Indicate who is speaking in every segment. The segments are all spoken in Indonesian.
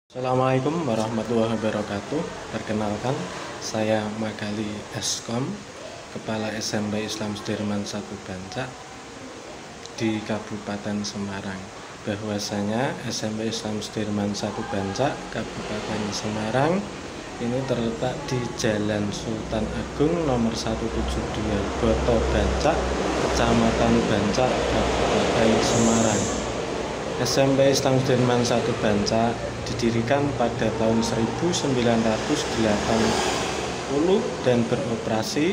Speaker 1: Assalamualaikum warahmatullahi wabarakatuh. Perkenalkan, saya Magali Eskom, Kepala SMP Islam Sudirman 1 Bancak di Kabupaten Semarang. Bahwasanya SMP Islam Sudirman 1 Bancak, Kabupaten Semarang ini terletak di Jalan Sultan Agung nomor 172 Boto Bancak, Kecamatan Bancak, Kabupaten Semarang. SMP Islam Sudirman 1 Bancak didirikan pada tahun 1980 dan beroperasi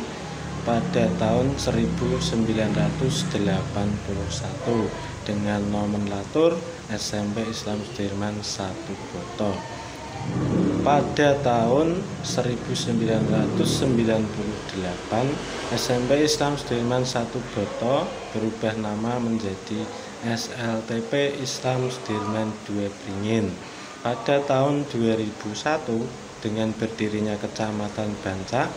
Speaker 1: pada tahun 1981 dengan nomenklatur SMP Islam Sudirman 1 Boto. Pada tahun 1998 SMP Islam Sudirman 1 Boto berubah nama menjadi SLTP Islam Sudirman 2 Beringin. Pada tahun 2001 dengan berdirinya Kecamatan Bancak,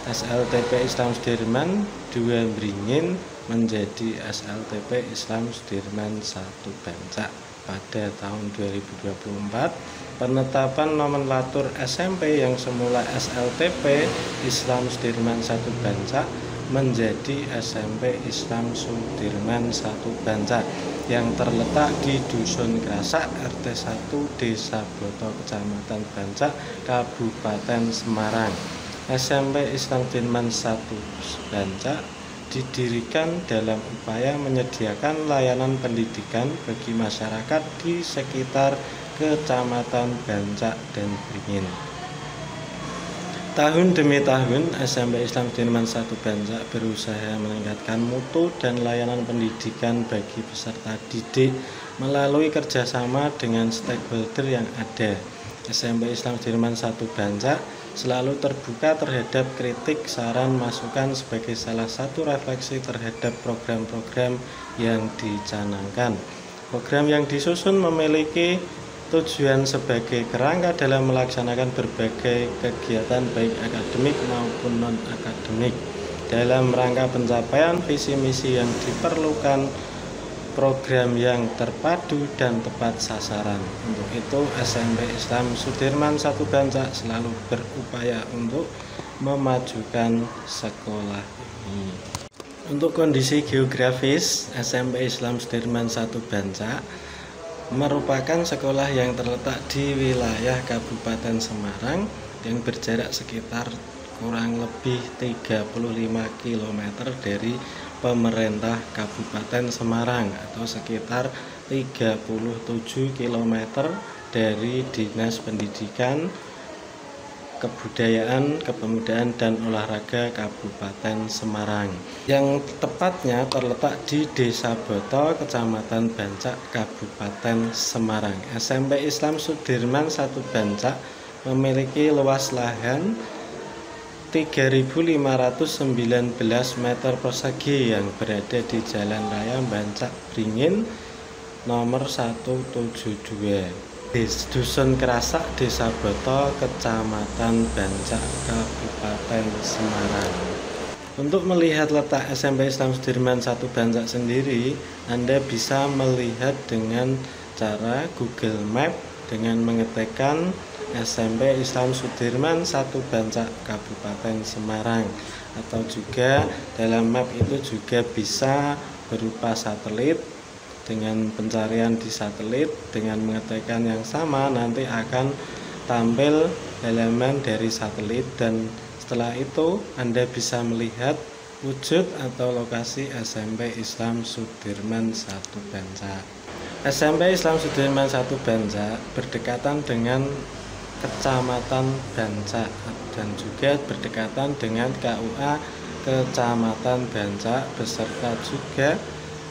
Speaker 1: SLTP Islam Sudirman 2 Beringin menjadi SLTP Islam Sudirman 1 Bancak. Pada tahun 2024, penetapan nomenklatur SMP yang semula SLTP Islam Sudirman 1 Bancak menjadi SMP Islam Sudirman 1 Bancak yang terletak di Dusun Krasak, RT 1, Desa Boto, Kecamatan Bancak, Kabupaten Semarang. SMP Islam Sudirman 1 Bancak didirikan dalam upaya menyediakan layanan pendidikan bagi masyarakat di sekitar Kecamatan Bancak dan Beringin. Tahun demi tahun, SMP Islam Sudirman 1 Bancak berusaha meningkatkan mutu dan layanan pendidikan bagi peserta didik melalui kerjasama dengan stakeholder yang ada. SMP Islam Sudirman 1 Bancak selalu terbuka terhadap kritik, saran, masukan sebagai salah satu refleksi terhadap program-program yang dicanangkan. Program yang disusun memiliki tujuan sebagai kerangka dalam melaksanakan berbagai kegiatan baik akademik maupun non-akademik. Dalam rangka pencapaian visi misi yang diperlukan program yang terpadu dan tepat sasaran. Untuk itu SMP Islam Sudirman 1 Bancak selalu berupaya untuk memajukan sekolah ini. Untuk kondisi geografis, SMP Islam Sudirman 1 Bancak merupakan sekolah yang terletak di wilayah Kabupaten Semarang yang berjarak sekitar kurang lebih 35 km dari pemerintah Kabupaten Semarang atau sekitar 37 km dari Dinas Pendidikan, Kebudayaan, Kepemudaan, dan Olahraga Kabupaten Semarang yang tepatnya terletak di Desa Boto, Kecamatan Bancak, Kabupaten Semarang. SMP Islam Sudirman 1 Bancak memiliki luas lahan 3.519 meter persegi yang berada di Jalan Raya Bancak Beringin nomor 172. Dusun Krasak, Desa Boto, Kecamatan Bancak, Kabupaten Semarang. Untuk melihat letak SMP Islam Sudirman 1 Bancak sendiri, Anda bisa melihat dengan cara Google Map dengan mengetikkan SMP Islam Sudirman 1 Bancak, Kabupaten Semarang, atau juga dalam map itu juga bisa berupa satelit. Dengan pencarian di satelit dengan mengetikkan yang sama nanti akan tampil halaman dari satelit, dan setelah itu Anda bisa melihat wujud atau lokasi SMP Islam Sudirman 1 Bancak. SMP Islam Sudirman 1 Bancak berdekatan dengan Kecamatan Bancak dan juga berdekatan dengan KUA Kecamatan Bancak beserta juga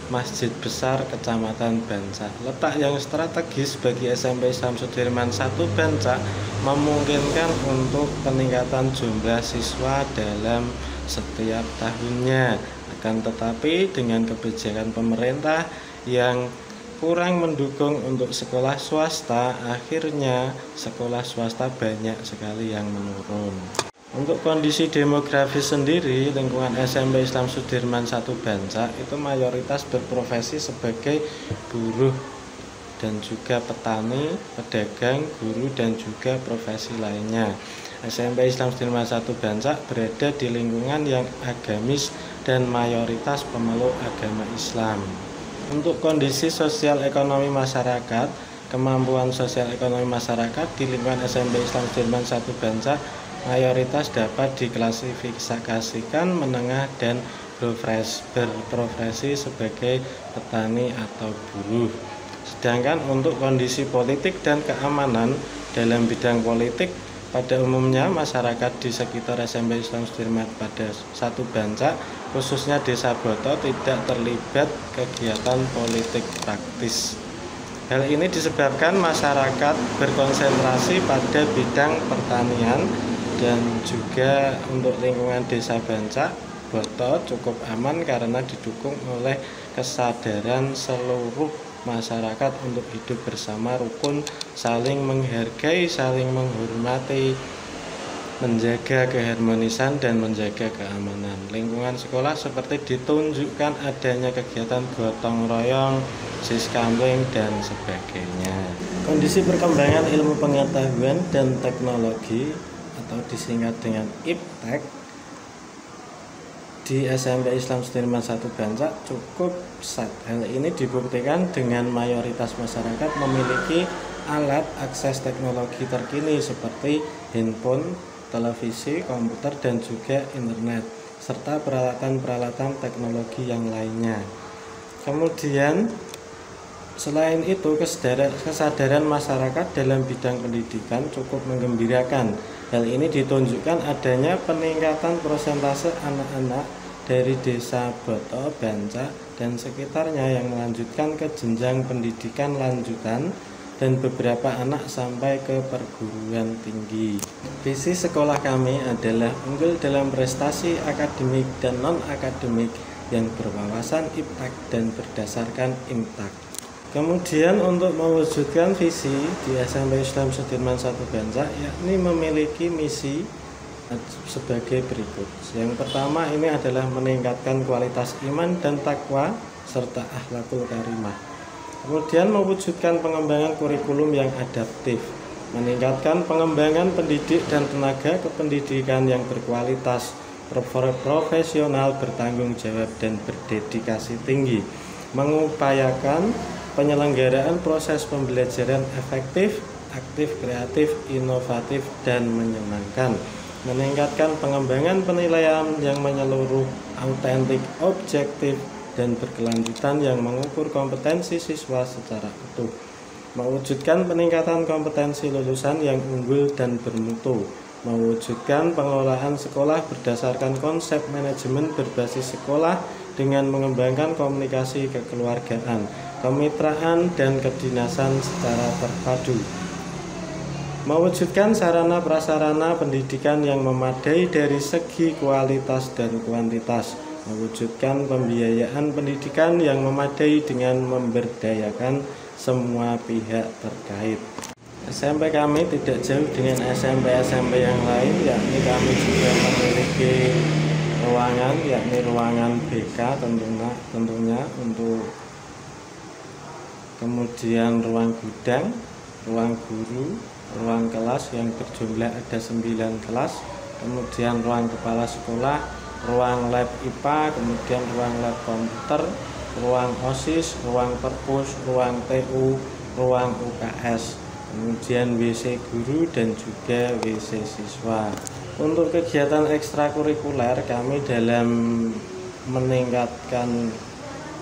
Speaker 1: Masjid Besar Kecamatan Bancak. Letak yang strategis bagi SMP Islam Sudirman 1 Bancak memungkinkan untuk peningkatan jumlah siswa dalam setiap tahunnya. Akan tetapi dengan kebijakan pemerintah yang kurang mendukung untuk sekolah swasta, akhirnya sekolah swasta banyak sekali yang menurun. Untuk kondisi demografis sendiri, lingkungan SMP Islam Sudirman 1 Bancak itu mayoritas berprofesi sebagai buruh dan juga petani, pedagang, guru, dan juga profesi lainnya. SMP Islam Sudirman 1 Bancak berada di lingkungan yang agamis dan mayoritas pemeluk agama Islam. Untuk kondisi sosial ekonomi masyarakat, kemampuan sosial ekonomi masyarakat di lingkungan SMP Islam Sudirman 1 Bancak mayoritas dapat diklasifikasikan menengah dan berprofesi sebagai petani atau buruh. Sedangkan untuk kondisi politik dan keamanan dalam bidang politik, pada umumnya masyarakat di sekitar SMP Islam Sudirman pada 1 Bancak, khususnya Desa Boto, tidak terlibat kegiatan politik praktis. Hal ini disebabkan masyarakat berkonsentrasi pada bidang pertanian, dan juga untuk lingkungan Desa Bancak Boto cukup aman karena didukung oleh kesadaran seluruh masyarakat untuk hidup bersama rukun, saling menghargai, saling menghormati, menjaga keharmonisan dan menjaga keamanan. Lingkungan sekolah seperti ditunjukkan adanya kegiatan gotong royong, siskamling, dan sebagainya. Kondisi perkembangan ilmu pengetahuan dan teknologi atau disingkat dengan IPTEK di SMP Islam Sudirman 1 Bancak cukup pesat. Hal ini dibuktikan dengan mayoritas masyarakat memiliki alat akses teknologi terkini seperti handphone, televisi, komputer, dan juga internet, serta peralatan-peralatan teknologi yang lainnya. Kemudian selain itu, kesadaran masyarakat dalam bidang pendidikan cukup menggembirakan. Hal ini ditunjukkan adanya peningkatan persentase anak-anak dari Desa Boto, Bancak, dan sekitarnya yang melanjutkan ke jenjang pendidikan lanjutan dan beberapa anak sampai ke perguruan tinggi. Visi sekolah kami adalah unggul dalam prestasi akademik dan non-akademik yang berwawasan IPTEK dan berdasarkan IMTAK. Kemudian untuk mewujudkan visi di SMP Islam Sudirman 1 Bancak, yakni memiliki misi sebagai berikut. Yang pertama ini adalah meningkatkan kualitas iman dan takwa serta akhlakul karimah. Kemudian mewujudkan pengembangan kurikulum yang adaptif, meningkatkan pengembangan pendidik dan tenaga kependidikan yang berkualitas, profesional, bertanggung jawab, dan berdedikasi tinggi, mengupayakan penyelenggaraan proses pembelajaran efektif, aktif, kreatif, inovatif, dan menyenangkan, meningkatkan pengembangan penilaian yang menyeluruh, autentik, objektif, dan berkelanjutan yang mengukur kompetensi siswa secara utuh, mewujudkan peningkatan kompetensi lulusan yang unggul dan bermutu, mewujudkan pengelolaan sekolah berdasarkan konsep manajemen berbasis sekolah dengan mengembangkan komunikasi kekeluargaan, kemitraan, dan kedinasan secara terpadu, mewujudkan sarana prasarana pendidikan yang memadai dari segi kualitas dan kuantitas, mewujudkan pembiayaan pendidikan yang memadai dengan memberdayakan semua pihak terkait. SMP kami tidak jauh dengan SMP-SMP yang lain, yakni kami juga memiliki ruangan, yakni ruangan BK tentunya untuk, kemudian ruang gudang, ruang guru, ruang kelas yang berjumlah ada 9 kelas, kemudian ruang kepala sekolah, ruang lab IPA, kemudian ruang lab komputer, ruang OSIS, ruang perpus, ruang TU, ruang UKS, kemudian WC guru, dan juga WC siswa. Untuk kegiatan ekstrakurikuler kami dalam meningkatkan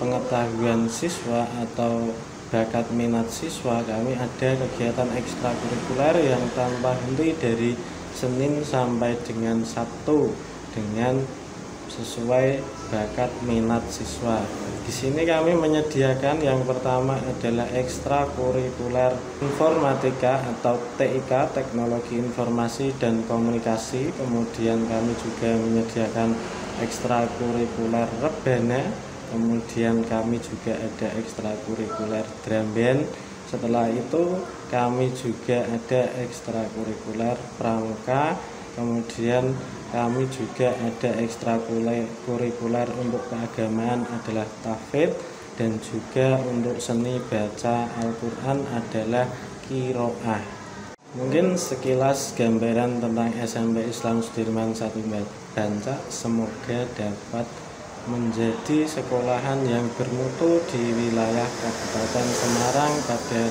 Speaker 1: pengetahuan siswa atau bakat minat siswa, kami ada kegiatan ekstrakurikuler yang tanpa henti dari Senin sampai dengan Sabtu dengan sesuai bakat minat siswa. Di sini kami menyediakan yang pertama adalah ekstrakurikuler informatika atau TIK, teknologi informasi dan komunikasi. Kemudian kami juga menyediakan ekstrakurikuler rebana. Kemudian kami juga ada ekstrakurikuler drum band. Setelah itu kami juga ada ekstrakurikuler pramuka. Kemudian kami juga ada ekstrakurikuler untuk keagamaan adalah tahfidz. dan juga untuk seni baca Al-Quran adalah qiraah. Mungkin sekilas gambaran tentang SMP Islam Sudirman 1 Bancak. Semoga dapat menjadi sekolahan yang bermutu di wilayah Kabupaten Semarang pada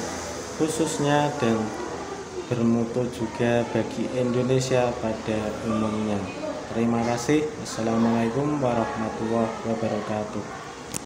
Speaker 1: khususnya dan bermutu juga bagi Indonesia pada umumnya. Terima kasih. Assalamualaikum warahmatullahi wabarakatuh.